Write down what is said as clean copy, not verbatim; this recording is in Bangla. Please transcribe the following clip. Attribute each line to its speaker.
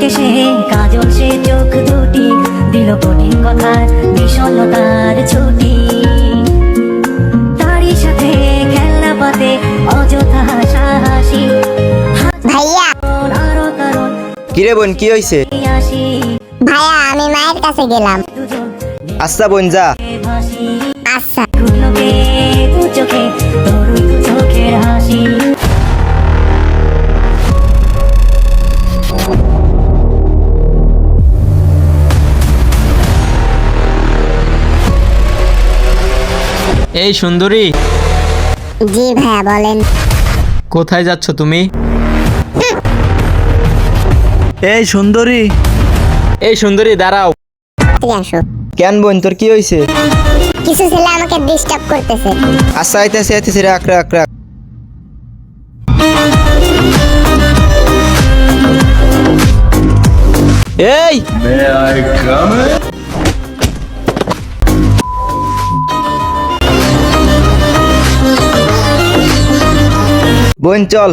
Speaker 1: হেসে কাজল সে চোখ দুটি দিল কঠিন কথার বিষণ্ণতার ছুটি। তারই সাথে খেলনা পাতে অযথা হাসাহাসি।
Speaker 2: ভাইয়া
Speaker 1: আরো কারণ
Speaker 3: কিরে বোন কি হইছে?
Speaker 1: আসি
Speaker 2: ভাইয়া আমি মায়ের কাছে গেলাম।
Speaker 1: দুজন
Speaker 3: আচ্ছা বোন যা।
Speaker 1: ভাসি
Speaker 2: আচ্ছা
Speaker 1: ঘুটলোকে দু চোখে তোরই দু চোখের হাসি।
Speaker 4: এই সুন্দরী,
Speaker 2: জি ভাইয়া বলেন।
Speaker 4: কোথায় যাচ্ছ তুমি?
Speaker 5: এই সুন্দরী,
Speaker 4: এই সুন্দরী দাঁড়াও।
Speaker 2: তুই আসো।
Speaker 3: কেন বোন তোর কি হইছে?
Speaker 2: কিছু ছেলে আমাকে ডিস্টার্ব করতেছে।
Speaker 3: আচ্ছা আইতেছে আইতেছে, রাখ রাখ রাখ। এই বোন চল।